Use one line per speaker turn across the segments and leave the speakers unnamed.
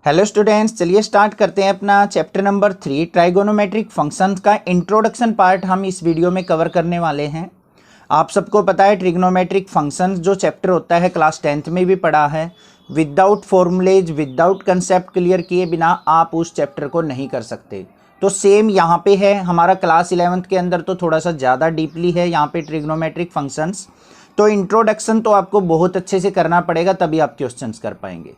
Hello students, चलिए start करते हैं अपना चैप्टर नंबर 3 ट्राइगोनोमेट्रिक फंक्शंस का इंट्रोडक्शन पार्ट हम इस वीडियो में कवर करने वाले हैं। आप सबको पता है ट्रिग्नोमेट्रिक फंक्शंस जो चैप्टर होता है क्लास 10th में भी पढ़ा है। Without formulas without concept clear किए बिना आप उस चैप्टर को नहीं कर सकते। तो सेम यहाँ पे है, हमारा क्लास 11th के अंदर तो थोड़ा सा ज़्यादा डीपली है यहाँ पे ट्रिग्नोमेट्रिक फंक्शंस। तो इंट्रोडक्शन तो आपको बहुत अच्छे से करना पड़ेगा, तभी आप क्वेश्चंस कर पाएंगे।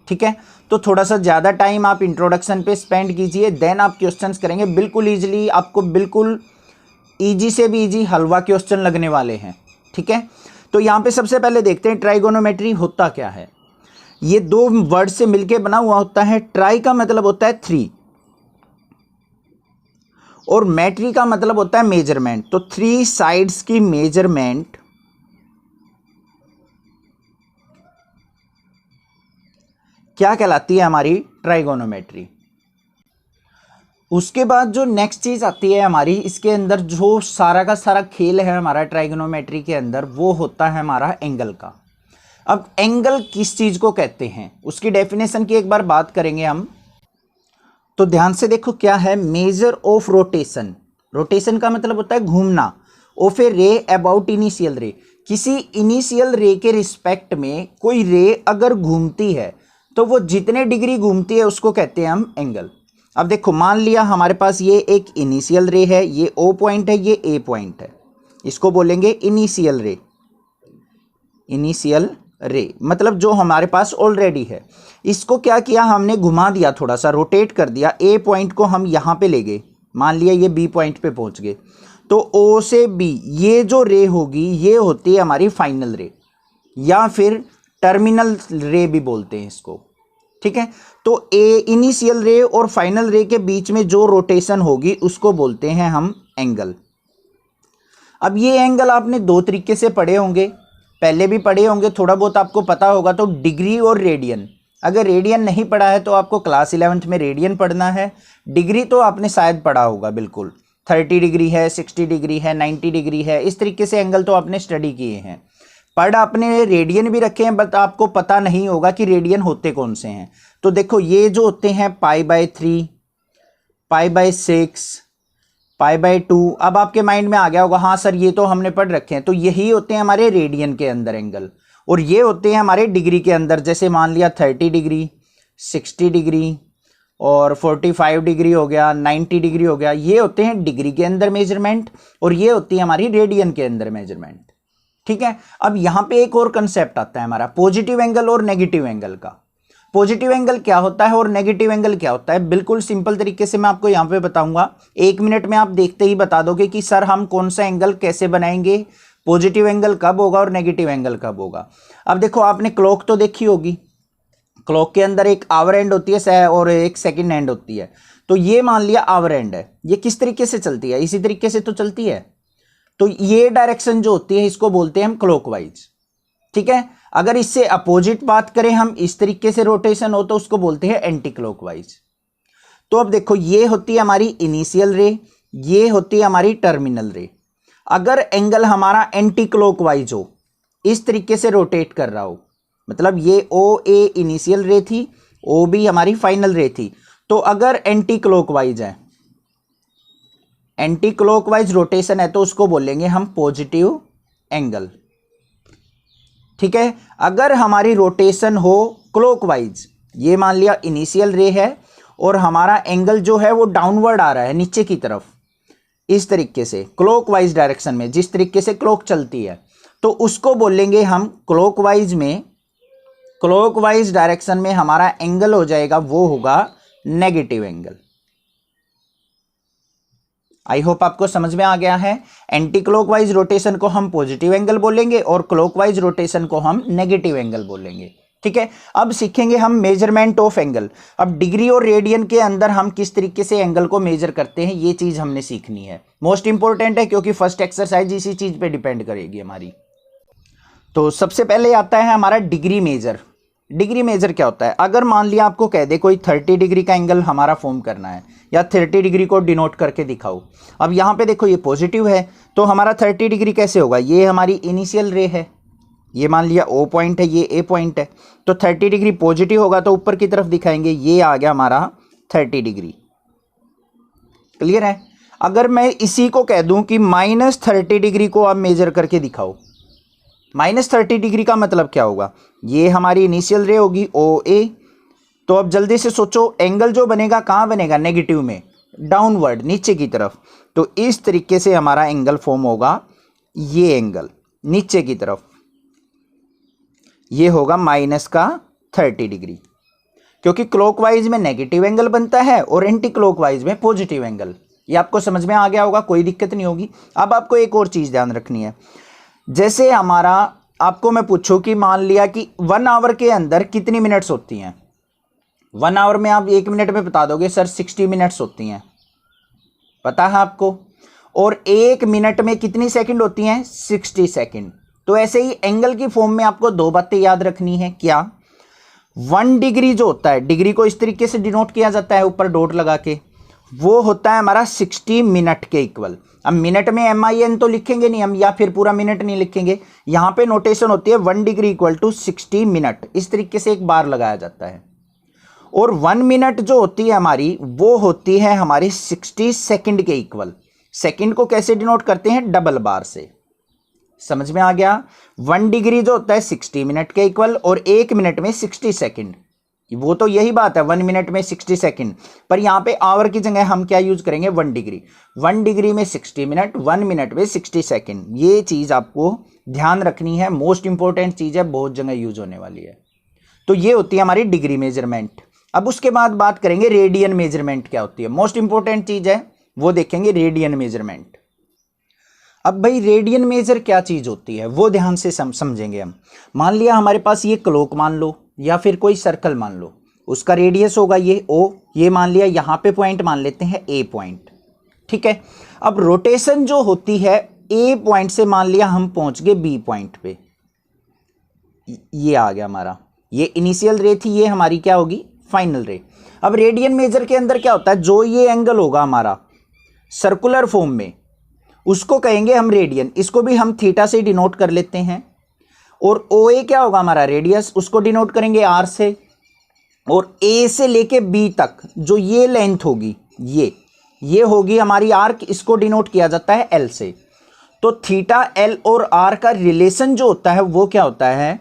ठीक है, तो थोड़ा सा ज़्यादा टाइम आप इंट्रोडक्शन पे स्पेंड कीजिए, देन आप क्वेश्चंस करेंगे बिल्कुल ईजिली। आपको बिल्कुल ईजी से भी ईजी हलवा क्वेश्चन लगने वाले हैं। ठीक है, तो यहाँ पे सबसे पहले देखते हैं ट्राइगोनोमेट्री होता क्या है। ये दो वर्ड से मिलके बना हुआ होता है। ट्राई का मतलब होता है 3 और मेट्री का मतलब होता है मेजरमेंट। तो 3 साइड्स की मेजरमेंट क्या कहलाती है? हमारी ट्राइगोनोमेट्री। उसके बाद जो नेक्स्ट चीज़ आती है हमारी, इसके अंदर जो सारा का सारा खेल है हमारा ट्राइगोनोमेट्री के अंदर, वो होता है हमारा एंगल का। अब एंगल किस चीज़ को कहते हैं उसकी डेफिनेशन की एक बार बात करेंगे हम। तो ध्यान से देखो क्या है, मेजर ऑफ रोटेशन। रोटेशन का मतलब होता है घूमना। ऑफ ए रे अबाउट इनिशियल रे, किसी इनिशियल रे के रिस्पेक्ट में कोई रे अगर घूमती है तो वो जितने डिग्री घूमती है उसको कहते हैं हम एंगल। अब देखो, मान लिया हमारे पास ये एक इनिशियल रे है, ये ओ पॉइंट है, ये ए पॉइंट है, इसको बोलेंगे इनिशियल रे। इनिशियल रे मतलब जो हमारे पास ऑलरेडी है। इसको क्या किया हमने, घुमा दिया, थोड़ा सा रोटेट कर दिया। ए पॉइंट को हम यहाँ पे ले गए, मान लिया ये बी पॉइंट पे पहुंच गए। तो ओ से बी ये जो रे होगी ये होती है हमारी फाइनल रे, या फिर टर्मिनल रे भी बोलते हैं इसको। ठीक है, तो ए इनिशियल रे और फाइनल रे के बीच में जो रोटेशन होगी उसको बोलते हैं हम एंगल। अब ये एंगल आपने दो तरीके से पढ़े होंगे, पहले भी पढ़े होंगे, थोड़ा बहुत आपको पता होगा। तो डिग्री और रेडियन। अगर रेडियन नहीं पढ़ा है तो आपको क्लास 11th में रेडियन पढ़ना है। डिग्री तो आपने शायद पढ़ा होगा, बिल्कुल 30 डिग्री है, 60 डिग्री है, 90 डिग्री है, इस तरीके से एंगल तो आपने स्टडी किए हैं। पढ़ आपने रेडियन भी रखे हैं, बट आपको पता नहीं होगा कि रेडियन होते कौन से हैं। तो देखो, ये जो होते हैं π/3, π/6, π/2। अब आपके माइंड में आ गया होगा, हाँ सर ये तो हमने पढ़ रखे हैं। तो यही होते हैं हमारे रेडियन के अंदर एंगल, और ये होते हैं हमारे डिग्री के अंदर। जैसे मान लिया 30 डिग्री, 60 डिग्री और 45 डिग्री हो गया, 90 डिग्री हो गया, ये होते हैं डिग्री के अंदर मेजरमेंट, और ये होती है हमारी रेडियन के अंदर मेजरमेंट। ठीक है, अब यहां पे एक और कंसेप्ट आता है हमारा पॉजिटिव एंगल और नेगेटिव एंगल का। पॉजिटिव एंगल क्या होता है और नेगेटिव एंगल क्या होता है, बिल्कुल सिंपल तरीके से मैं आपको यहां पे बताऊंगा। 1 मिनट में आप देखते ही बता दोगे कि सर हम कौन सा एंगल कैसे बनाएंगे, पॉजिटिव एंगल कब होगा और नेगेटिव एंगल कब होगा। अब देखो, आपने क्लॉक तो देखी होगी। क्लॉक के अंदर एक आवर एंड होती है और एक सेकेंड एंड होती है। तो ये मान लिया आवर एंड है, ये किस तरीके से चलती है, इसी तरीके से तो चलती है। तो ये डायरेक्शन जो होती है इसको बोलते हैं हम क्लॉकवाइज। ठीक है, अगर इससे अपोजिट बात करें हम, इस तरीके से रोटेशन हो तो उसको बोलते हैं एंटी क्लॉकवाइज। तो अब देखो, ये होती है हमारी इनिशियल रे, ये होती है हमारी टर्मिनल रे। अगर एंगल हमारा एंटी क्लॉकवाइज हो, इस तरीके से रोटेट कर रहा हो, मतलब ये ओ ए इनिशियल रे थी, ओ बी हमारी फाइनल रे थी। तो अगर एंटी क्लॉकवाइज है, एंटी क्लॉकवाइज रोटेशन है, तो उसको बोलेंगे हम पॉजिटिव एंगल। ठीक है, अगर हमारी रोटेशन हो क्लॉकवाइज, ये मान लिया इनिशियल रे है और हमारा एंगल जो है वो डाउनवर्ड आ रहा है नीचे की तरफ, इस तरीके से क्लॉकवाइज डायरेक्शन में, जिस तरीके से क्लॉक चलती है, तो उसको बोलेंगे हम क्लॉकवाइज में, क्लॉकवाइज डायरेक्शन में हमारा एंगल हो जाएगा, वो होगा नेगेटिव एंगल। आई होप आपको समझ में आ गया है। एंटी क्लॉकवाइज रोटेशन को हम पॉजिटिव एंगल बोलेंगे और क्लॉकवाइज रोटेशन को हम नेगेटिव एंगल बोलेंगे। ठीक है, अब सीखेंगे हम मेजरमेंट ऑफ एंगल। अब डिग्री और रेडियन के अंदर हम किस तरीके से एंगल को मेजर करते हैं, ये चीज हमने सीखनी है। मोस्ट इंपॉर्टेंट है, क्योंकि फर्स्ट एक्सरसाइज इसी चीज पे डिपेंड करेगी हमारी। तो सबसे पहले आता है हमारा डिग्री मेजर। डिग्री मेजर क्या होता है, अगर मान लिया आपको कह दे कोई 30 डिग्री का एंगल हमारा फॉर्म करना है, या 30 डिग्री को डिनोट करके दिखाओ। अब यहाँ पे देखो ये पॉजिटिव है, तो हमारा 30 डिग्री कैसे होगा, ये हमारी इनिशियल रे है, ये मान लिया O पॉइंट है, ये A पॉइंट है, तो 30 डिग्री पॉजिटिव होगा तो ऊपर की तरफ दिखाएंगे, ये आ गया हमारा 30 डिग्री। क्लियर है? अगर मैं इसी को कह दूं कि -30 डिग्री को आप मेजर करके दिखाओ, -30 डिग्री का मतलब क्या होगा, ये हमारी इनिशियल रे होगी OA, तो अब जल्दी से सोचो एंगल जो बनेगा कहाँ बनेगा, नेगेटिव में, डाउनवर्ड, नीचे की तरफ। तो इस तरीके से हमारा एंगल फॉर्म होगा, ये एंगल नीचे की तरफ, ये होगा -30 डिग्री, क्योंकि क्लॉकवाइज में नेगेटिव एंगल बनता है और एंटी क्लॉकवाइज में पॉजिटिव एंगल। ये आपको समझ में आ गया होगा, कोई दिक्कत नहीं होगी। अब आपको एक और चीज़ ध्यान रखनी है, जैसे हमारा आपको मैं पूछूं कि मान लिया कि 1 आवर के अंदर कितनी मिनट्स होती हैं, 1 आवर में आप 1 मिनट में बता दोगे सर 60 मिनट्स होती हैं, पता है आपको, और 1 मिनट में कितनी सेकंड होती हैं, 60 सेकंड। तो ऐसे ही एंगल की फॉर्म में आपको 2 बातें याद रखनी है। क्या? 1 डिग्री जो होता है, डिग्री को इस तरीके से डिनोट किया जाता है ऊपर डॉट लगा के, वो होता है हमारा 60 मिनट के इक्वल। अब मिनट में MIN तो लिखेंगे नहीं हम, या फिर पूरा मिनट नहीं लिखेंगे, यहाँ पे नोटेशन होती है 1 डिग्री इक्वल टू 60 मिनट, इस तरीके से एक बार लगाया जाता है। और 1 मिनट जो होती है हमारी, वो होती है हमारी 60 सेकंड के इक्वल। सेकंड को कैसे डिनोट करते हैं, डबल बार से। समझ में आ गया? 1 डिग्री जो होता है 60 मिनट के इक्वल, और 1 मिनट में 60 सेकंड, वो तो यही बात है 1 मिनट में 60 सेकंड, पर यहाँ पे आवर की जगह हम क्या यूज करेंगे, 1 डिग्री। 1 डिग्री में 60 मिनट, 1 मिनट में 60 सेकंड। ये चीज़ आपको ध्यान रखनी है, मोस्ट इंपॉर्टेंट चीज़ है, बहुत जगह यूज होने वाली है। तो ये होती है हमारी डिग्री मेजरमेंट। अब उसके बाद बात करेंगे रेडियन मेजरमेंट क्या होती है, मोस्ट इंपॉर्टेंट चीज़ है, वो देखेंगे रेडियन मेजरमेंट। अब भाई रेडियन मेजर क्या चीज़ होती है वो ध्यान से समझेंगे हम। मान लिया हमारे पास ये क्लॉक मान लो, या फिर कोई सर्कल मान लो, उसका रेडियस होगा ये O, ये मान लिया यहाँ पे पॉइंट मान लेते हैं A पॉइंट, ठीक है। अब रोटेशन जो होती है A पॉइंट से मान लिया हम पहुंच गए B पॉइंट पे, ये आ गया हमारा, ये इनिशियल रे थी, ये हमारी क्या होगी, फाइनल रे। अब रेडियन मेजर के अंदर क्या होता है, जो ये एंगल होगा हमारा सर्कुलर फॉर्म में, उसको कहेंगे हम रेडियन, इसको भी हम थीटा से डिनोट कर लेते हैं। और OA क्या होगा हमारा रेडियस, उसको डिनोट करेंगे R से। और A से लेके B तक जो ये लेंथ होगी, ये होगी हमारी आर्क, इसको डिनोट किया जाता है L से। तो थीटा L और R का रिलेशन जो होता है वो क्या होता है,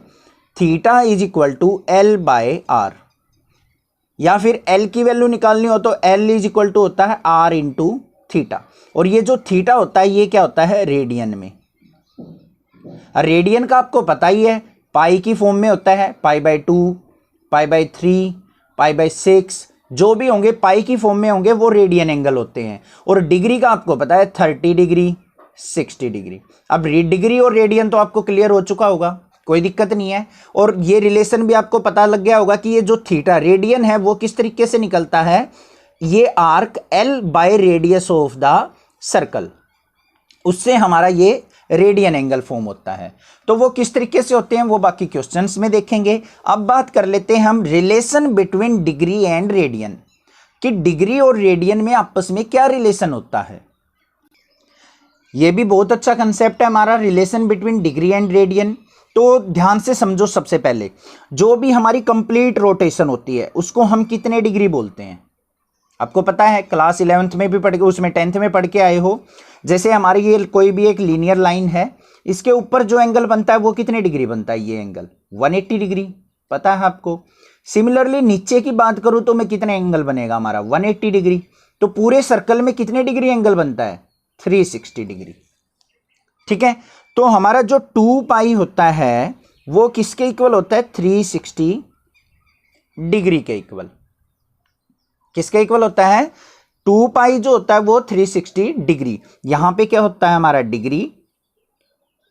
theta is equal to L by R, या फिर L की वैल्यू निकालनी हो तो L इज इक्वल टू होता है R इंटू थीटा। और ये जो थीटा होता है ये क्या होता है, रेडियन में। रेडियन का आपको पता ही है, पाई की फॉर्म में होता है, π/2, π/3, π/6, जो भी होंगे पाई की फॉर्म में होंगे वो रेडियन एंगल होते हैं। और डिग्री का आपको पता है 30 डिग्री, 60 डिग्री। अब डिग्री और रेडियन तो आपको क्लियर हो चुका होगा, कोई दिक्कत नहीं है। और ये रिलेशन भी आपको पता लग गया होगा कि ये जो थीटा रेडियन है वो किस तरीके से निकलता है, ये arc L by radius of the circle, उससे हमारा ये रेडियन एंगल फॉर्म होता है। तो वो किस तरीके से होते हैं वो बाकी क्वेश्चंस में देखेंगे। अब बात कर लेते हैं हम relation between degree and radian, कि डिग्री और रेडियन में आपस में क्या रिलेशन होता है। ये भी बहुत अच्छा कंसेप्ट है हमारा, relation between degree and radian. तो ध्यान से समझो, सबसे पहले जो भी हमारी कंप्लीट रोटेशन होती है उसको हम कितने डिग्री बोलते हैं, आपको पता है, क्लास 11th में भी पढ़ के, उसमें 10th में पढ़ के आए हो। जैसे हमारी ये कोई भी एक लीनियर लाइन है, इसके ऊपर जो एंगल बनता है वो कितने डिग्री बनता है, ये एंगल 180 डिग्री, पता है आपको। सिमिलरली नीचे की बात करूं तो मैं कितने एंगल बनेगा हमारा 180 डिग्री। तो पूरे सर्कल में कितने डिग्री एंगल बनता है, 360 डिग्री, ठीक है। तो हमारा जो 2 पाई होता है वो किसके इक्वल होता है, 360 डिग्री के इक्वल। किसके इक्वल होता है, 2 पाई जो होता है वो 360 डिग्री। यहां पे क्या होता है हमारा डिग्री,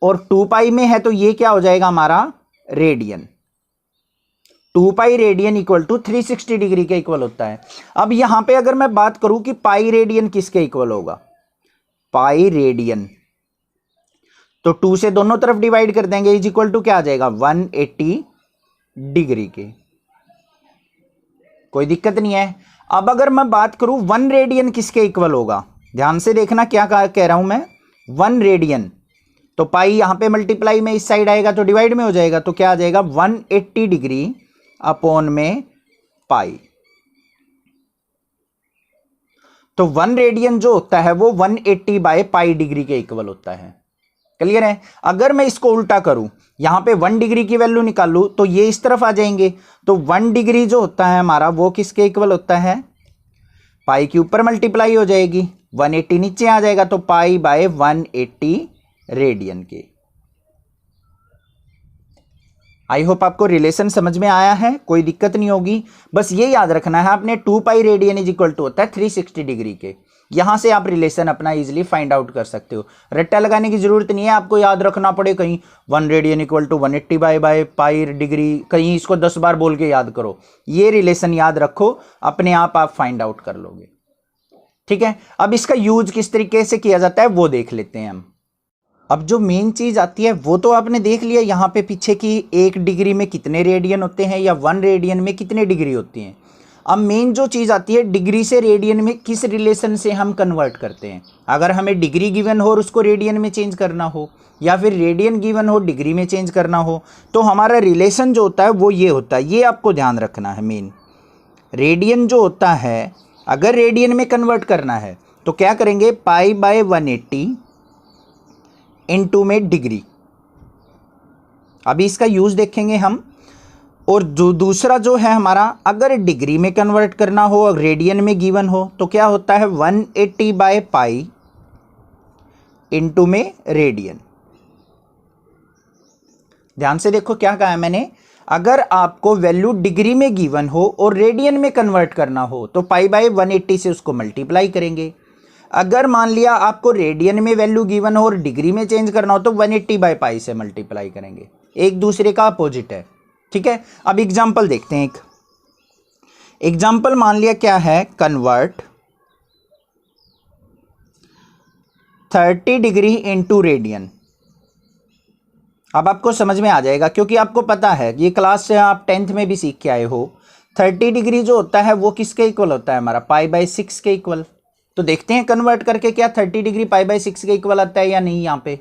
और 2 पाई में है तो ये क्या हो जाएगा हमारा radian. 2 pi radian equal to 360 degree के इक्वल होता है। अब यहां पे अगर मैं बात करूं कि पाई रेडियन किसके इक्वल होगा, पाई रेडियन, तो 2 से दोनों तरफ डिवाइड कर देंगे, इज इक्वल टू क्या आ जाएगा 180 डिग्री के, कोई दिक्कत नहीं है। अब अगर मैं बात करूं 1 रेडियन किसके इक्वल होगा, ध्यान से देखना क्या कह रहा हूं मैं, 1 रेडियन, तो पाई यहाँ पे मल्टीप्लाई में इस साइड आएगा तो डिवाइड में हो जाएगा, तो क्या आ जाएगा 180 डिग्री अपॉन में पाई। तो 1 रेडियन जो होता है वो 180 बाय पाई डिग्री के इक्वल होता है। क्लियर है? अगर मैं इसको उल्टा करूं, यहां पे 1 डिग्री की वैल्यू निकालूं तो ये इस तरफ आ जाएंगे, तो 1 डिग्री जो होता है हमारा वो किसके इक्वल होता है, पाई के ऊपर मल्टीप्लाई हो जाएगी, 180 नीचे आ जाएगा, तो पाई बाय 180 रेडियन के। आई होप आपको रिलेशन समझ में आया है, कोई दिक्कत नहीं होगी। बस ये याद रखना है आपने 2 pi radian is equal to होता है 360 डिग्री के। यहां से आप रिलेशन अपना इजीली फाइंड आउट कर सकते हो, रट्टा लगाने की जरूरत नहीं है, आपको याद रखना पड़े कहीं 1 radian equal to 180 by pi degree, कहीं इसको 10 बार बोल के याद करो। ये रिलेशन याद रखो, अपने आप फाइंड आउट कर लोगे। ठीक है, अब इसका यूज किस तरीके से किया जाता है वो देख लेते हैं हम। अब जो मेन चीज आती है वो तो आपने देख लिया यहाँ पे पीछे की 1 डिग्री में कितने रेडियन होते हैं या 1 रेडियन में कितने डिग्री होती हैं। अब मेन जो चीज़ आती है डिग्री से रेडियन में किस रिलेशन से हम कन्वर्ट करते हैं। अगर हमें डिग्री गिवन हो और उसको रेडियन में चेंज करना हो, या फिर रेडियन गिवन हो डिग्री में चेंज करना हो, तो हमारा रिलेशन जो होता है वो ये होता है। ये आपको ध्यान रखना है, मेन रेडियन जो होता है अगर रेडियन में कन्वर्ट करना है तो क्या करेंगे, पाई बाय 180 इनटू में डिग्री। अभी इसका यूज देखेंगे हम। और जो दूसरा जो है हमारा, अगर डिग्री में कन्वर्ट करना हो और रेडियन में गिवन हो तो क्या होता है 180 बाय पाई इनटू में रेडियन। ध्यान से देखो क्या कहा है मैंने, अगर आपको वैल्यू डिग्री में गिवन हो और रेडियन में कन्वर्ट करना हो तो पाई बाय 180 से उसको मल्टीप्लाई करेंगे। अगर मान लिया आपको रेडियन में वैल्यू गिवन हो और डिग्री में चेंज करना हो तो 180 बाय पाई से मल्टीप्लाई करेंगे। एक दूसरे का अपोजिट है। ठीक है, अब एग्जाम्पल देखते हैं। एक एग्जाम्पल मान लिया क्या है, कन्वर्ट 30 डिग्री इनटू रेडियन। अब आपको समझ में आ जाएगा क्योंकि आपको पता है, ये क्लास से आप 10th में भी सीख के आए हो। 30 डिग्री जो होता है वो किसके इक्वल होता है, हमारा पाई बाय 6 के इक्वल। तो देखते हैं कन्वर्ट करके क्या 30 डिग्री पाई बाय 6 के इक्वल आता है या नहीं। यहाँ पे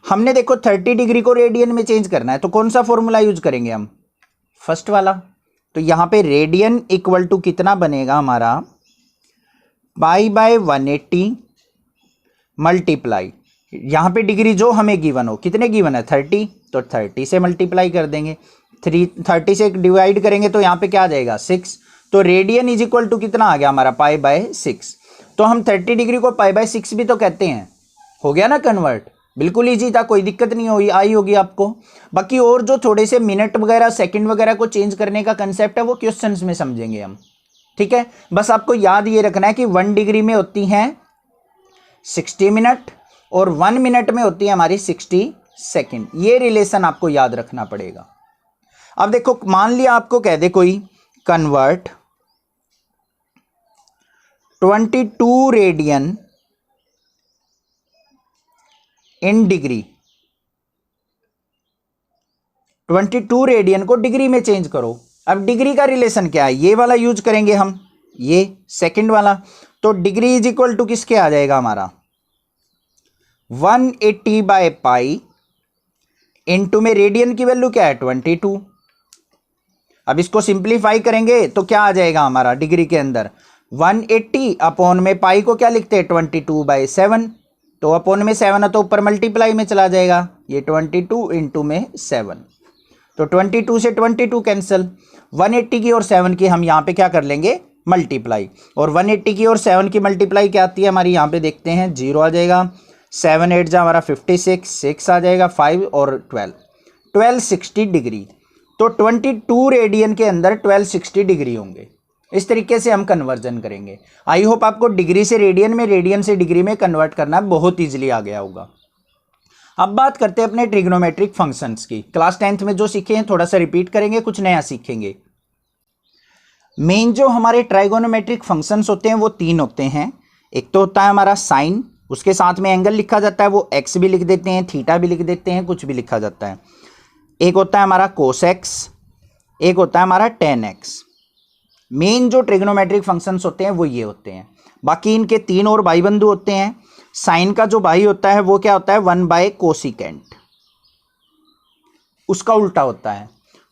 हमने देखो 30 डिग्री को रेडियन में चेंज करना है तो कौन सा फॉर्मूला यूज करेंगे हम, फर्स्ट वाला। तो यहाँ पे रेडियन इक्वल टू कितना बनेगा हमारा, पाई बाय 180 मल्टीप्लाई, यहाँ पे डिग्री जो हमें गिवन हो, कितने गिवन है 30, तो 30 से मल्टीप्लाई कर देंगे। 30 से डिवाइड करेंगे तो यहाँ पे क्या आ जाएगा 6। तो रेडियन इज इक्वल टू कितना आ गया हमारा, पाई बाय 6। तो हम 30 डिग्री को पाई बाय 6 भी तो कहते हैं। हो गया ना कन्वर्ट, बिल्कुल इजी था, कोई दिक्कत नहीं हुई आई होगी आपको। बाकी और जो थोड़े से मिनट वगैरह सेकंड वगैरह को चेंज करने का कंसेप्ट है वो क्वेश्चंस में समझेंगे हम। ठीक है, बस आपको याद ये रखना है कि 1 डिग्री में होती हैं 60 मिनट और 1 मिनट में होती है हमारी 60 सेकंड। ये रिलेशन आपको याद रखना पड़ेगा। अब देखो मान लिया आपको कह दे कोई convert 22 radian in degree, 22 radian को डिग्री में चेंज करो। अब डिग्री का रिलेशन क्या है, ये वाला यूज करेंगे हम, ये सेकंड वाला। तो डिग्री इज इक्वल टू किसके आ जाएगा हमारा 180 बाय पाई इनटू में रेडियन की वैल्यू क्या है 22। अब इसको सिंप्लीफाई करेंगे तो क्या आ जाएगा हमारा डिग्री के अंदर 180 अपॉन में पाई को क्या लिखते हैं 22 बाय 7। तो अपॉन में 7 है तो ऊपर मल्टीप्लाई में चला जाएगा, ये 22 इंटू में 7। तो 22 से 22 कैंसिल, 180 की और 7 की हम यहाँ पे क्या कर लेंगे मल्टीप्लाई। और 180 की और 7 की मल्टीप्लाई क्या आती है हमारी, यहाँ पे देखते हैं 0 आ जाएगा, 7 8 जा हमारा 56, 6 आ जाएगा 5 और 12 60 डिग्री। तो 22 रेडियन के अंदर 1260 डिग्री होंगे। इस तरीके से हम कन्वर्जन करेंगे। आई होप आपको डिग्री से रेडियन में, रेडियन से डिग्री में कन्वर्ट करना बहुत इजीली आ गया होगा। अब बात करते हैं अपने ट्रिग्नोमेट्रिक फंक्शंस की। क्लास 10th में जो सीखे हैं थोड़ा सा रिपीट करेंगे, कुछ नया सीखेंगे। मेन जो हमारे ट्राइगोनोमेट्रिक फंक्शंस होते हैं वो 3 होते हैं। एक तो होता है हमारा साइन, उसके साथ में एंगल लिखा जाता है, वो एक्स भी लिख देते हैं, थीटा भी लिख देते हैं, कुछ भी लिखा जाता है। एक होता है हमारा कोसेक्स, एक होता है हमारा टेन एक्स। मेन जो ट्रिग्नोमेट्रिक फंक्शंस होते हैं वो ये होते हैं। बाकी इनके 3 और भाई बंधु होते हैं। साइन का जो भाई होता है वो क्या होता है 1/कोसिकेंट, उसका उल्टा होता है।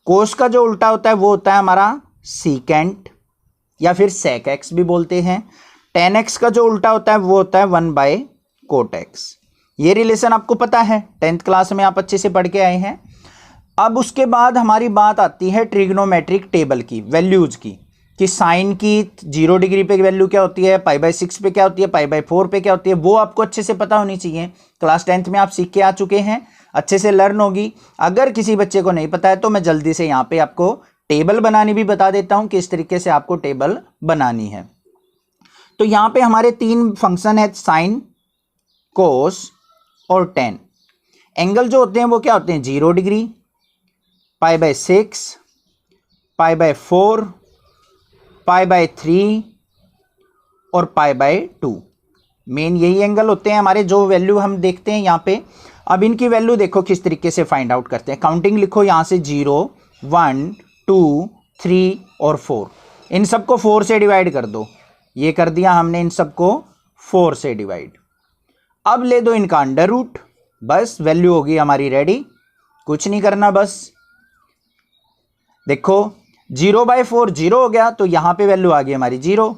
कोस का जो उल्टा होता है वो होता है हमारा सीकेंट या फिर सेक एक्स भी बोलते हैं। टेन एक्स का जो उल्टा होता है वो होता है 1/कोट एक्स। ये रिलेशन आपको पता है, 10th क्लास में आप अच्छे से पढ़ के आए हैं। अब उसके बाद हमारी बात आती है ट्रिग्नोमेट्रिक टेबल की, वैल्यूज की, कि साइन की 0 डिग्री पे वैल्यू क्या होती है, π/6 पे क्या होती है, π/4 पे क्या होती है, वो आपको अच्छे से पता होनी चाहिए। क्लास 10th में आप सीख के आ चुके हैं, अच्छे से लर्न होगी। अगर किसी बच्चे को नहीं पता है तो मैं जल्दी से यहाँ पे आपको टेबल बनानी भी बता देता हूँ, किस तरीके से आपको टेबल बनानी है। तो यहाँ पे हमारे 3 फंक्शन है, साइन, कोस और टेन। एंगल जो होते हैं वो क्या होते हैं 0 डिग्री, π/6, π/4, π/3 और π/2। मेन यही एंगल होते हैं हमारे, जो वैल्यू हम देखते हैं यहाँ पे। अब इनकी वैल्यू देखो किस तरीके से फाइंड आउट करते हैं। काउंटिंग लिखो यहाँ से 0, 1, 2, 3 और 4। इन सबको 4 से डिवाइड कर दो। ये कर दिया हमने इन सबको 4 से डिवाइड। अब ले दो इनका अंडर रूट, बस वैल्यू होगी हमारी रेडी, कुछ नहीं करना। बस देखो 0/4 0 हो गया, तो यहाँ पे वैल्यू आ गई हमारी 0।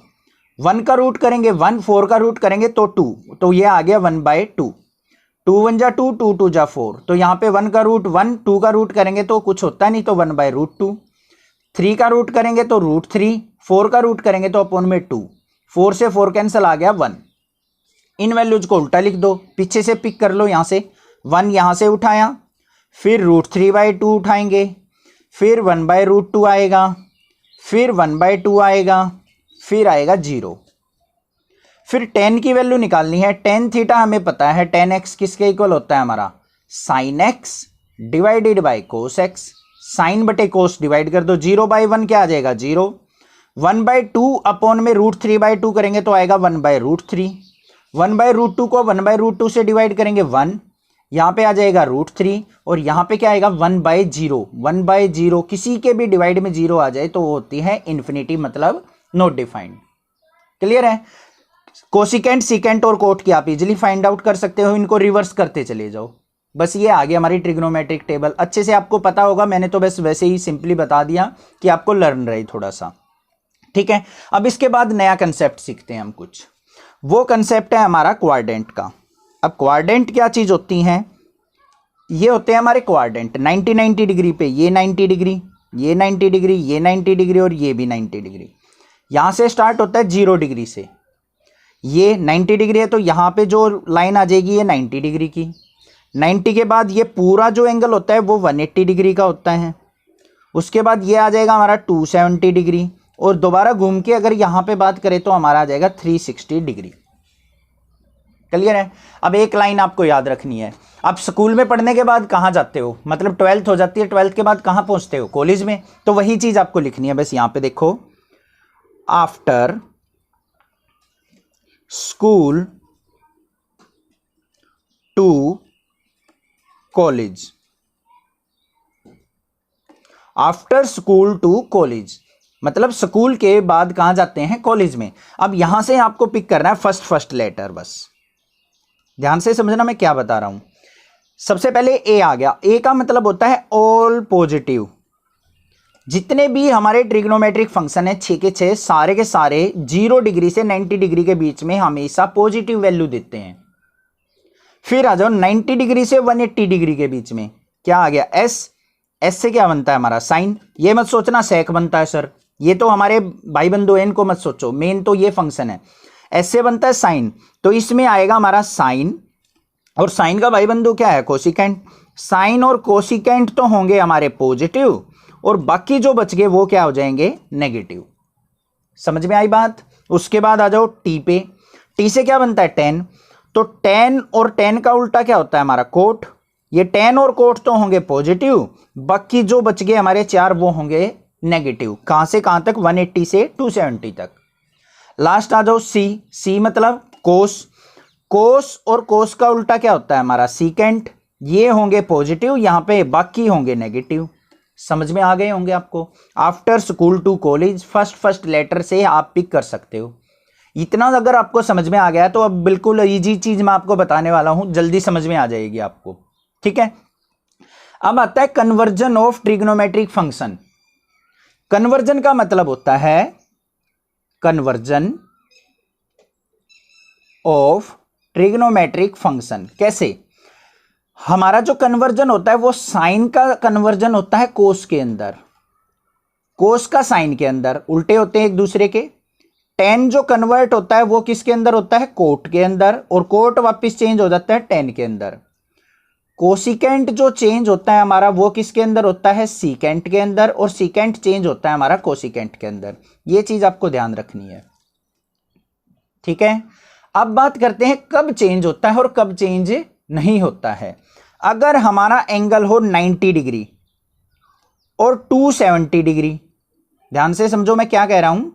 1 का रूट करेंगे 1, 4 का रूट करेंगे तो 2, तो ये आ गया 1/2। 2 1 जा 2, 2 2 जा 4, तो यहाँ पे 1 का रूट 1, 2 का रूट करेंगे तो कुछ होता नहीं, तो 1/√2। 3 का रूट करेंगे तो √3, 4 का रूट करेंगे तो अपॉन में 2, 4 से 4 कैंसिल, आ गया 1। इन वैल्यूज को उल्टा लिख दो, पीछे से पिक कर लो। यहाँ से 1 यहाँ से उठाया, फिर √3/2 उठाएंगे, फिर 1/√2 आएगा, फिर 1/2 आएगा, फिर आएगा 0। फिर tan की वैल्यू निकालनी है। tan थीटा हमें पता है, tan x किसके इक्वल होता है हमारा sin x divided by cos x। Sine बटे कोस डिवाइड कर दो, 0/1 क्या आ जाएगा 0, 1/2 अपॉन में √3/2 करेंगे तो आएगा 1/√3। 1/√2 को 1/√2 से डिवाइड करेंगे 1, यहाँ पे आ जाएगा √3 और यहाँ पे क्या आएगा 1/0। 1/0 किसी के भी डिवाइड में 0 आ जाए तो वो होती है इन्फिनिटी, मतलब नॉट डिफाइंड। क्लियर है। कोसिकेंट, सीकेंट और कोट की आप इजीली फाइंड आउट कर सकते हो, इनको रिवर्स करते चले जाओ। बस ये आगे हमारी ट्रिग्नोमेट्रिक टेबल, अच्छे से आपको पता होगा, मैंने तो बस वैसे ही सिंपली बता दिया कि आपको लर्न रहे थोड़ा सा। ठीक है, अब इसके बाद नया कंसेप्ट सीखते हैं हम कुछ। वो कंसेप्ट है हमारा क्वाड्रेंट का। अब क्वाड्रेंट क्या चीज होती हैं, ये होते हैं हमारे क्वाड्रेंट 90 डिग्री पे, ये 90 डिग्री, ये 90 डिग्री, ये 90 डिग्री और ये भी 90 डिग्री। यहां से स्टार्ट होता है 0 डिग्री से, ये 90 डिग्री है तो यहाँ पे जो लाइन आ जाएगी ये 90 डिग्री की। 90 के बाद ये पूरा जो एंगल होता है वो 180 डिग्री का होता है। उसके बाद ये आ जाएगा हमारा 270 डिग्री और दोबारा घूम के अगर यहाँ पे बात करें तो हमारा आ जाएगा 360 डिग्री। क्लियर है। अब एक लाइन आपको याद रखनी है, आप स्कूल में पढ़ने के बाद कहाँ जाते हो, मतलब 12th हो जाती है, 12th के बाद कहाँ पहुँचते हो, कॉलेज में, तो वही चीज़ आपको लिखनी है। बस यहाँ पे देखो, after school to college, after school to college, मतलब स्कूल के बाद कहां जाते हैं, कॉलेज में। अब यहां से आपको पिक करना है फर्स्ट लेटर, बस ध्यान से समझना मैं क्या बता रहा हूं। सबसे पहले ए आ गया, ए का मतलब होता है ऑल पॉजिटिव। जितने भी हमारे ट्रिग्नोमेट्रिक फंक्शन है 6 के 6, सारे के सारे 0 डिग्री से 90 डिग्री के बीच में हमेशा पॉजिटिव वैल्यू देते हैं। फिर आ जाओ 90 डिग्री से 180 डिग्री के बीच में, क्या आ गया एस। एस से क्या बनता है हमारा साइन। ये मत सोचना सेक बनता है सर, ये तो हमारे भाई बंधु हैं, इनको मत सोचो, मेन तो ये फंक्शन है। एस से बनता है साइन, तो इसमें आएगा हमारा साइन, और साइन का भाई बंधु क्या है कोसिकेंट। साइन और कोसिकेंट तो होंगे हमारे पॉजिटिव और बाकी जो बच गए वो क्या हो जाएंगे नेगेटिव। समझ में आई बात। उसके बाद आ जाओ टी पे, टी से क्या बनता है 10, तो 10 और 10 का उल्टा क्या होता है हमारा कोट। ये 10 और कोट तो होंगे पॉजिटिव, बाकी जो बच गए हमारे 4 वो होंगे नेगेटिव। कहां से कहां तक, 180 से 270 तक। लास्ट आ जाओ सी, सी मतलब कोस। कोस और कोस का उल्टा क्या होता है हमारा सीकेंट। ये होंगे पॉजिटिव यहां पे, बाकी होंगे नेगेटिव। समझ में आ गए होंगे आपको। After school to college, first letter से आप पिक कर सकते हो। इतना अगर आपको समझ में आ गया तो अब बिल्कुल इजी चीज मैं आपको बताने वाला हूं, जल्दी समझ में आ जाएगी आपको। ठीक है, अब आता है conversion of trigonometric function. Conversion का मतलब होता है कन्वर्जन ऑफ ट्रिग्नोमेट्रिक फंक्शन। कैसे? हमारा जो कन्वर्जन होता है वो साइन का कन्वर्जन होता है कोस के अंदर, कोस का साइन के अंदर, उल्टे होते हैं एक दूसरे के। टेन जो कन्वर्ट होता है वो किसके अंदर होता है? कोट के अंदर, और कोट वापस चेंज हो जाता है टेन के अंदर। कोसिकेंट जो चेंज होता है हमारा वो किसके अंदर होता है? सीकेंट के अंदर, और सीकेंट चेंज होता है हमारा कोसिकेंट के अंदर। ये चीज आपको ध्यान रखनी है। ठीक है, अब बात करते हैं कब चेंज होता है और कब चेंज नहीं होता है। अगर हमारा एंगल हो 90 डिग्री और 270 डिग्री, ध्यान से समझो मैं क्या कह रहा हूं।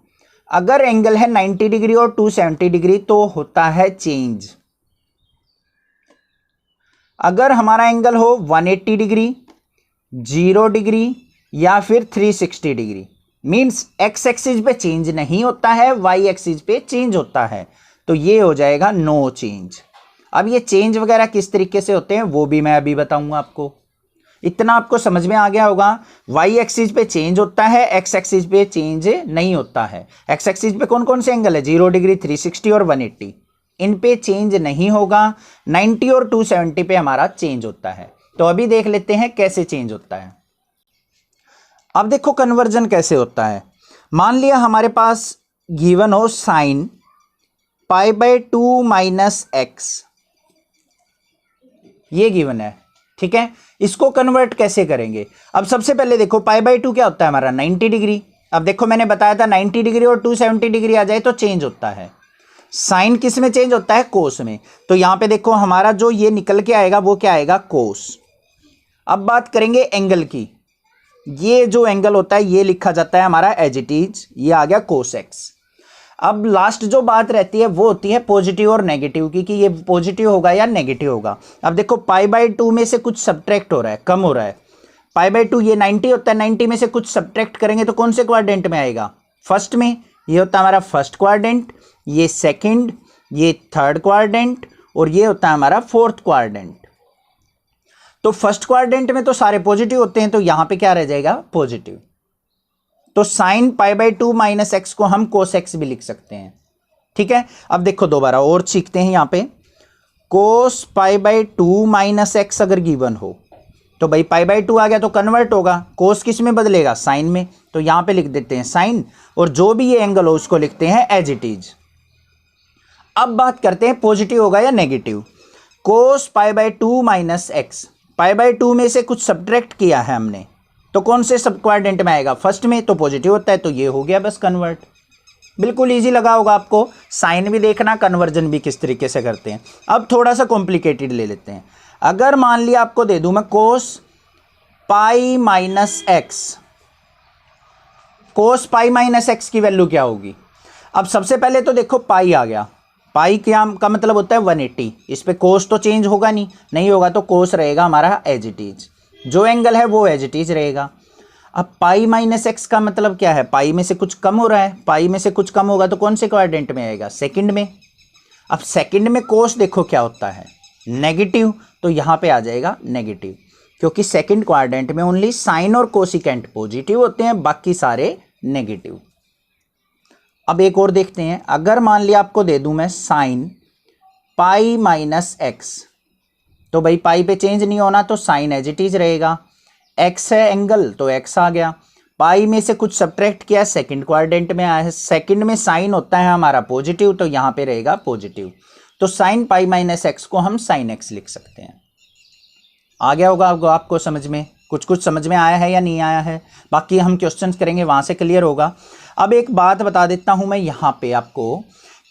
अगर एंगल है 90 डिग्री और 270 डिग्री तो होता है चेंज। अगर हमारा एंगल हो 180 डिग्री, 0 डिग्री या फिर 360 डिग्री, मींस एक्स एक्सिस पे चेंज नहीं होता है, वाई एक्सिस पे चेंज होता है, तो ये हो जाएगा नो चेंज। अब ये चेंज वगैरह किस तरीके से होते हैं वो भी मैं अभी बताऊंगा आपको। इतना आपको समझ में आ गया होगा। वाई एक्सिस पे चेंज होता है, एक्स एक्सिस पे चेंज नहीं होता है। एक्स एक्सिस पे कौन कौन से एंगल है? 0 डिग्री, 360 और 180। इन पे चेंज नहीं होगा। 90 और 270 पे हमारा चेंज होता है। तो अभी देख लेते हैं कैसे चेंज होता है। अब देखो कन्वर्जन कैसे होता है। मान लिया हमारे पास गिवन हो साइन π/2 माइनस एक्स, ये गिवन है। ठीक है, इसको कन्वर्ट कैसे करेंगे? अब सबसे पहले देखो π/2 क्या होता है हमारा? 90 डिग्री। अब देखो मैंने बताया था 90 डिग्री और 270 डिग्री आ जाए तो चेंज होता है। साइन किस में चेंज होता है? कोस में। तो यहां पे देखो हमारा जो ये निकल के आएगा वो क्या आएगा? कोस। अब बात करेंगे एंगल की। ये जो एंगल होता है ये लिखा जाता है हमारा एज इट इज, ये आ गया कोस एक्स। अब लास्ट जो बात रहती है वो होती है पॉजिटिव और नेगेटिव की, कि ये पॉजिटिव होगा या नेगेटिव होगा। अब देखो π/2 में से कुछ सब्ट्रैक्ट हो रहा है, कम हो रहा है। π/2 ये 90 होता है, 90 में से कुछ सब्ट्रैक्ट करेंगे तो कौन से क्वाड्रेंट में आएगा? फर्स्ट में। ये होता है हमारा फर्स्ट क्वाड्रेंट, ये सेकंड, ये थर्ड क्वाड्रेंट, और ये होता है हमारा फोर्थ क्वाड्रेंट। तो फर्स्ट क्वाड्रेंट में तो सारे पॉजिटिव होते हैं, तो यहां पे क्या रह जाएगा? पॉजिटिव। तो साइन π/2 माइनस एक्स को हम कोस एक्स भी लिख सकते हैं। ठीक है, अब देखो दोबारा और सीखते हैं। यहां पे कोस π/2 माइनस एक्स अगर गिवन हो तो भाई π/2 आ गया तो कन्वर्ट होगा, कोस किस में बदलेगा? साइन में। तो यहां पे लिख देते हैं साइन, और जो भी ये एंगल हो उसको लिखते हैं एज इट इज। अब बात करते हैं पॉजिटिव होगा या नेगेटिव। कोस π/2 माइनस एक्स, π/2 में से कुछ सब्ट्रैक्ट किया है हमने, तो कौन से सब क्वाड्रेंट में आएगा? फर्स्ट में। तो पॉजिटिव होता है, तो ये हो गया बस कन्वर्ट। बिल्कुल इजी लगा होगा आपको। साइन भी देखना, कन्वर्जन भी किस तरीके से करते हैं। अब थोड़ा सा कॉम्प्लिकेटेड ले लेते हैं। अगर मान लिया आपको दे दूं मैं कोस पाई माइनस एक्स, कोस पाई माइनस एक्स की वैल्यू क्या होगी? अब सबसे पहले तो देखो पाई आ गया। पाई क्या का मतलब होता है 180। इस पे कोस तो चेंज होगा नहीं होगा, तो कोस रहेगा हमारा एज इट इज। जो एंगल है वो एज इट इज रहेगा। अब पाई माइनस एक्स का मतलब क्या है? पाई में से कुछ कम हो रहा है, पाई में से कुछ कम होगा तो कौन से क्वाड्रेंट में आएगा? सेकंड में। अब सेकंड में कोस देखो क्या होता है? नेगेटिव, तो यहां पे आ जाएगा नेगेटिव, क्योंकि सेकंड क्वाड्रेंट में ओनली साइन और कोसिकेंट पॉजिटिव होते हैं, बाकी सारे नेगेटिव। अब एक और देखते हैं। अगर मान लिया आपको दे दूं मैं साइन पाई माइनस एक्स, तो भाई पाई पे चेंज नहीं होना, तो साइन एज इट इज रहेगा। एक्स है एंगल, तो एक्स आ गया। पाई में से कुछ सब्ट्रैक्ट किया, सेकंड क्वाड्रेंट में आया है। सेकंड में साइन होता है हमारा पॉजिटिव, तो यहां पे रहेगा पॉजिटिव। तो साइन पाई माइनस एक्स को हम साइन एक्स लिख सकते हैं। आ गया होगा आपको समझ में? कुछ समझ में आया है या नहीं आया है? बाकी हम क्वेश्चंस करेंगे, वहां से क्लियर होगा। अब एक बात बता देता हूं मैं यहां पे आपको,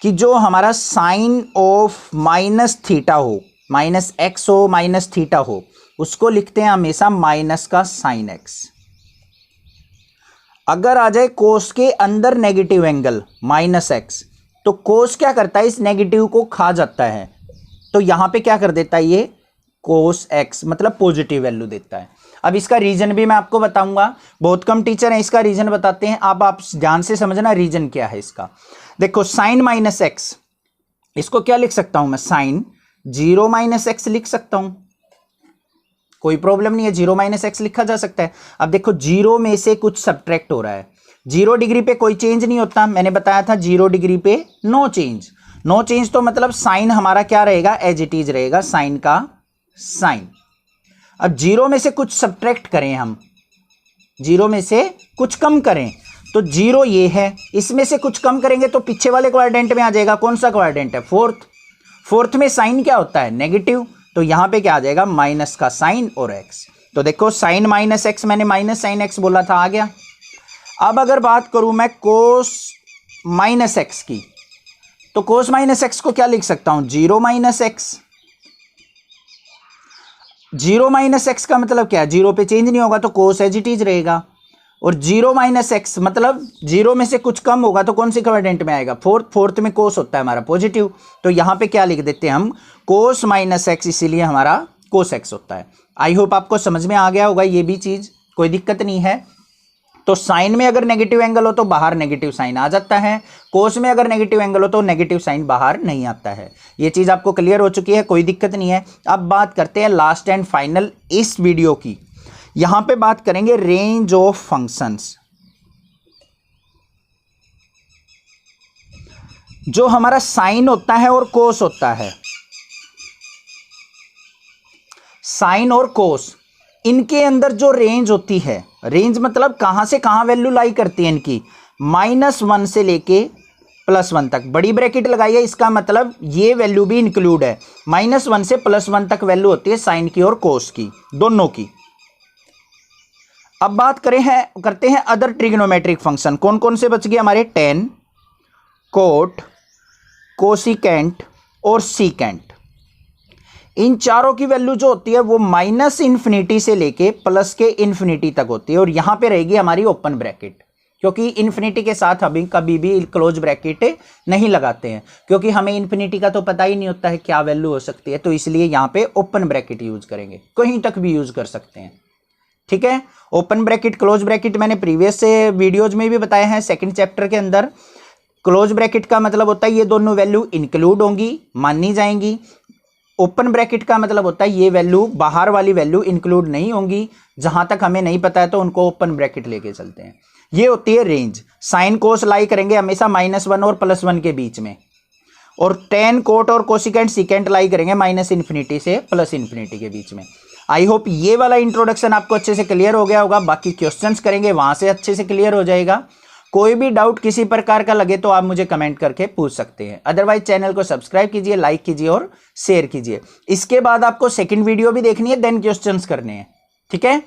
कि जो हमारा साइन ऑफ माइनस थीटा हो, माइनस एक्स हो, माइनस थीटा हो, उसको लिखते हैं हमेशा माइनस का साइन एक्स। अगर आ जाए कोस के अंदर नेगेटिव एंगल माइनस एक्स, तो कोस क्या करता है? इस नेगेटिव को खा जाता है, तो यहां पे क्या कर देता है? ये कोस एक्स मतलब पॉजिटिव वैल्यू देता है। अब इसका रीजन भी मैं आपको बताऊंगा, बहुत कम टीचर हैं इसका रीजन बताते हैं। अब आप ध्यान से समझना रीजन क्या है इसका। देखो साइन माइनस एक्स, इसको क्या लिख सकता हूं मैं, साइन 0 माइनस एक्स लिख सकता हूं, कोई प्रॉब्लम नहीं है, 0 माइनस एक्स लिखा जा सकता है। अब देखो 0 में से कुछ सब्ट्रैक्ट हो रहा है, 0 डिग्री पे कोई चेंज नहीं होता, मैंने बताया था 0 डिग्री पे नो चेंज। नो चेंज तो मतलब साइन हमारा क्या रहेगा, एज इट इज रहेगा, साइन का साइन। अब 0 में से कुछ सब्ट्रैक्ट करें हम, 0 में से कुछ कम करें, तो 0 ये है, इसमें से कुछ कम करेंगे तो पीछे वाले क्वाड्रेंट में आ जाएगा। कौन सा क्वाड्रेंट है, फोर्थ। फोर्थ में साइन क्या होता है, नेगेटिव, तो यहां पे क्या आ जाएगा, माइनस का साइन और एक्स। तो देखो साइन माइनस एक्स, मैंने माइनस साइन एक्स बोला था, आ गया। अब अगर बात करूं मैं कोस माइनस एक्स की, तो कोस माइनस एक्स को क्या लिख सकता हूं, 0 माइनस एक्स। 0 माइनस एक्स का मतलब क्या है, 0 पे चेंज नहीं होगा तो कोस एज इट इज रहेगा, और 0 माइनस एक्स मतलब 0 में से कुछ कम होगा तो कौन सी क्वाड्रेंट में आएगा, फोर्थ। फोर्थ में कोस होता है हमारा पॉजिटिव, तो यहां पे क्या लिख देते हैं हम, कोस माइनस एक्स, इसीलिए हमारा कोस एक्स होता है। आई होप आपको समझ में आ गया होगा ये भी चीज, कोई दिक्कत नहीं है। तो साइन में अगर नेगेटिव एंगल हो तो बाहर नेगेटिव साइन आ जाता है, कोस में अगर नेगेटिव एंगल हो तो नेगेटिव साइन बाहर नहीं आता है। ये चीज आपको क्लियर हो चुकी है, कोई दिक्कत नहीं है। अब बात करते हैं लास्ट एंड फाइनल इस वीडियो की, यहां पे बात करेंगे रेंज ऑफ फंक्शंस। जो हमारा साइन होता है और कोस होता है, साइन और कोस, इनके अंदर जो रेंज होती है, रेंज मतलब कहां से कहां वैल्यू लाई करती है इनकी, -1 से लेके +1 तक। बड़ी ब्रैकेट लगाइए, इसका मतलब ये वैल्यू भी इंक्लूड है। -1 से +1 तक वैल्यू होती है साइन की और कोस की, दोनों की। अब बात करते हैं अदर ट्रिग्नोमेट्रिक फंक्शन। कौन कौन से बच गए हमारे, टेन, कोट, कोसिकेंट और सीकेंट। इन चारों की वैल्यू जो होती है वो -∞ से लेके +∞ तक होती है, और यहां पे रहेगी हमारी ओपन ब्रैकेट, क्योंकि इन्फिनिटी के साथ अभी कभी भी क्लोज ब्रैकेट नहीं लगाते हैं, क्योंकि हमें इन्फिनिटी का तो पता ही नहीं होता है क्या वैल्यू हो सकती है, तो इसलिए यहां पे ओपन ब्रैकेट यूज करेंगे, कहीं तक भी यूज कर सकते हैं। ठीक है, ओपन ब्रैकेट क्लोज ब्रैकेट मैंने प्रीवियस से वीडियोज में भी बताया है, सेकंड चैप्टर के अंदर। क्लोज ब्रैकेट का मतलब होता है ये दोनों वैल्यू इंक्लूड होंगी, मानी जाएंगी। ओपन ब्रैकेट का मतलब होता है ये वैल्यू, बाहर वाली वैल्यू इंक्लूड नहीं होंगी, जहां तक हमें नहीं पता है तो उनको ओपन ब्रैकेट लेके चलते हैं। ये होती है रेंज। साइन कोस लाई करेंगे हमेशा -1 और +1 के बीच में, और टेन, कोट और कोसिकेंट, सीकेंट लाई करेंगे -∞ से +∞ के बीच में। आई होप ये वाला इंट्रोडक्शन आपको अच्छे से क्लियर हो गया होगा। बाकी क्वेश्चंस करेंगे वहां से अच्छे से क्लियर हो जाएगा। कोई भी डाउट किसी प्रकार का लगे तो आप मुझे कमेंट करके पूछ सकते हैं। अदरवाइज चैनल को सब्सक्राइब कीजिए, लाइक कीजिए और शेयर कीजिए। इसके बाद आपको सेकंड वीडियो भी देखनी है, देन क्वेश्चंस करने हैं। ठीक है,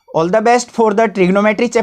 all the best for the trigonometry chapter.